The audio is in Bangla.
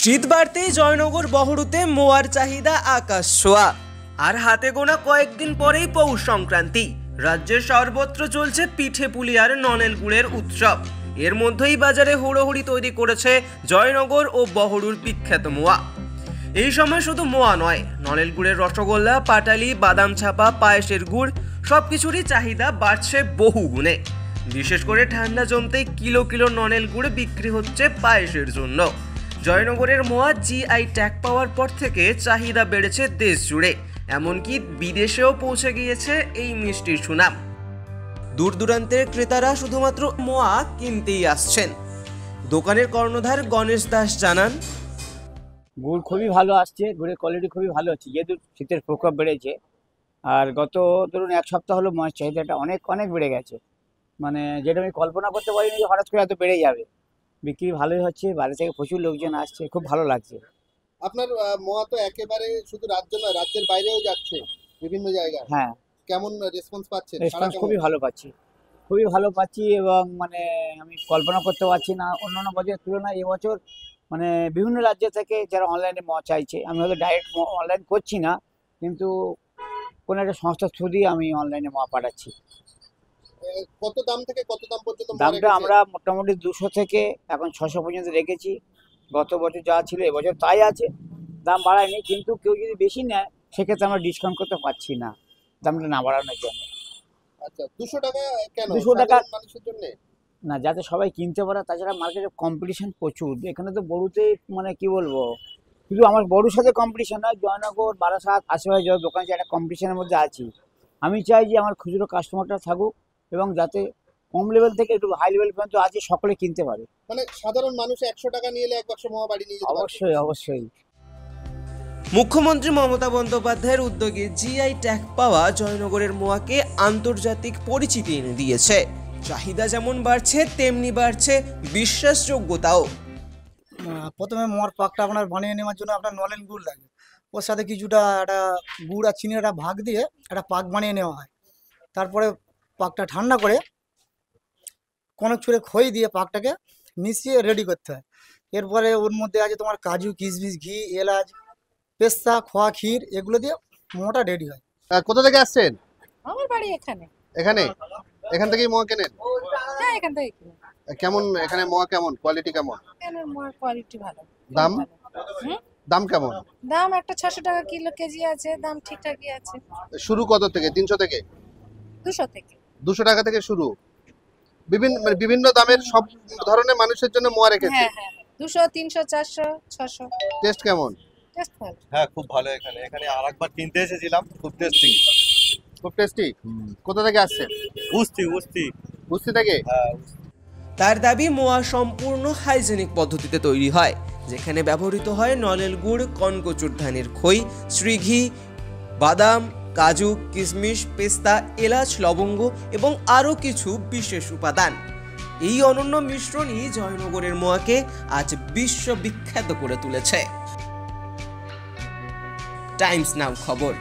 শীত বাড়তেই জয়নগর বহরুতে মোয়ার চাহিদা আকাশ ছোঁয়া। আর হাতে গোনা কয়েকদিন পরেই পৌষ সংক্রান্তি। রাজ্যের সর্বত্র চলছে পিঠে পুলি আর নলেন গুড়ের উৎসব। এর মধ্যেই বাজারে হুড়োহুড়ি তৈরি করেছে জয়নগর ও বহরুর বিখ্যাত মোয়া। এই সময় শুধু মোয়া নয়, নলেন গুড়ের রসগোল্লা, পাটালি, বাদাম ছাপা, পায়েসের গুড় সবকিছুরই চাহিদা বাড়ছে বহু গুণে। বিশেষ করে ঠান্ডা জমতেই কিলো কিলো নলেন গুড় বিক্রি হচ্ছে পায়েসের জন্য। জয়নগরের মোয়া জিআই ট্যাগ পাওয়ার পর থেকে চাহিদা বেড়েছে দেশ জুড়ে, এমনকি বিদেশেও পৌঁছে গিয়েছে এই মিষ্টির সুনাম। দূর দূরান্তের ক্রেতারা শুধুমাত্র মোয়া কিনতেই আসছেন। দোকানের কর্ণধার গণেশ দাস জানান, গুড় খুবই ভালো আসছে, গুড়ের কোয়ালিটি খুবই ভালো হচ্ছে, যেহেতু শীতের প্রকোপ বেড়েছে। আর গত ধরুন এক সপ্তাহ হলো মোয়ার চাহিদাটা অনেক অনেক বেড়ে গেছে, মানে যেটা আমি কল্পনা করতে পারিনি যে হঠাৎ করে এত বেড়ে যাবে। বিক্রি ভালোই হচ্ছে, বাইরে থেকে প্রচুর লোকজন আসছে, খুব ভালো লাগছে। আপনার মোয়া তো একেবারে শুধু রাজ্য নয়, রাজ্যের বাইরেও যাচ্ছে বিভিন্ন জায়গায়। হ্যাঁ, কেমন রেসপন্স পাচ্ছেন? রেসপন্স খুবই ভালো পাচ্ছি, খুবই ভালো পাচ্ছি। এবং মানে আমি কল্পনা করতে পারছি না অন্যান্য বছরের তুলনায় এবছর মানে বিভিন্ন রাজ্য থেকে যারা অনলাইনে মোয়া চাইছে, আমি হয়তো ডাইরেক্ট অনলাইন করছি না, কিন্তু কোনো একটা সংস্থার থ্রু দিয়ে আমি অনলাইনে মোয়া পাঠাচ্ছি। কত দাম থেকে কত দাম পর্যন্ত? দামটা আমরা মোটামুটি 200 থেকে এখন 600 পর্যন্ত রেখেছি। গত বছর যা ছিল এবছর তাই আছে, দাম বাড়ায়নি। কিন্তু কেউ যদি বেশি নেয় সেক্ষেত্রে আমরা ডিসকাউন্ট করতে পারছি না দামটা না বাড়ানোর জন্য। আচ্ছা, 200 টাকা কেন? 200 টাকা মানুষের জন্য না, যাতে সবাই কিনতে পারে। তাছাড়া মার্কেটে কম্পিটিশন প্রচুর। এখানে তো বড়ুতে মানে কি বলবো, শুধু আমার বড়ুর সাথে কম্পিটিশন নয়, জয়নগর, বারাসাত, আশেপাশে যত দোকান আছে একটা কম্পিটিশনের মধ্যে আছি। আমি চাই যে আমার খুচরো কাস্টমারটা থাকুক এবং যাতে কম লেভেল থেকে একটু হাই লেভেল পর্যন্ত আছে সকলে কিনতে পারে। মানে সাধারণ মানুষ 100 টাকা নিয়ে এলে এক বাক্স মোয়া বাড়ি নিয়ে যেতে পারবে। অবশ্যই অবশ্যই। মুখ্যমন্ত্রী মমতা বন্দ্যোপাধ্যায়ের উদ্যোগে জিআই ট্যাগ পাওয়া জয়নগরের মোয়াকে আন্তর্জাতিক পরিচিতি এনে দিয়েছে। চাহিদা যেমন বাড়ছে তেমনি বাড়ছে বিশ্বাসযোগ্যতাও। প্রথমে মোয়ার পাকটা আপনার বানিয়ে নেওয়ার জন্য আপনার নলেন গুড় লাগে, ওর সাথে কিছুটা একটা গুড় আর চিনির একটা ভাগ দিয়ে একটা পাক বানিয়ে নেওয়া হয়। তারপরে পাকটা ঠান্ডা করে কনক ছুঁড়ে খই দিয়ে পাকটাকে মিশিয়ে রেডি করতে হয়। এরপরে ওর মধ্যে আছে তোমার কাজু, কিশমিশ, ঘি, এলাচ, পেস্তা, খোয়া ক্ষীর, এগুলো দিয়ে মোয়াটা রেডি হয়। কোথা থেকে আসছেন? আমার বাড়ি এখানে। এখান থেকেই মোয়া কেনেন? হ্যাঁ, এখান থেকে কিনি। কেমন এখানে মোয়া, কেমন কোয়ালিটি, কেমন এখানের মোয়ার কোয়ালিটি ভালো। দাম? হুম? দাম কেমন? দাম একটা 600 টাকা কিলো কেজি আছে, দাম ঠিকঠাকই আছে। শুরু কত থেকে? 300 থেকে? 200 থেকে। 200 টাকা থেকে শুরু। বিভিন্ন দামের সব ধরনের মানুষের জন্য মোয়া রেখেছে। হ্যাঁ হ্যাঁ, 200, 300, 400, 600। টেস্ট কেমন? টেস্ট ভালো। হ্যাঁ, খুব ভালো। এখানে আরেকবার কিনতে এসেছিলাম, খুব টেস্টি। খুব টেস্টি। কোথা থেকে আসছেন? বুস্তি থেকে। হ্যাঁ। তার দাবি, মোয়া সম্পূর্ণ হাইজেনিক পদ্ধতিতে তৈরি হয়, যেখানে ব্যবহৃত হয় নলেন গুড়, কনকচুর ধানের খই, শ্রীঘি, বাদাম, কাজু, কিশমিশ, পেস্তা, এলাচ, লবঙ্গ এবং আরও কিছু বিশেষ উপাদান। এই অনন্য মিশ্রণই জয়নগরের মোয়াকে আজ বিশ্ববিখ্যাত করে তুলেছে। টাইমস নাও খবর।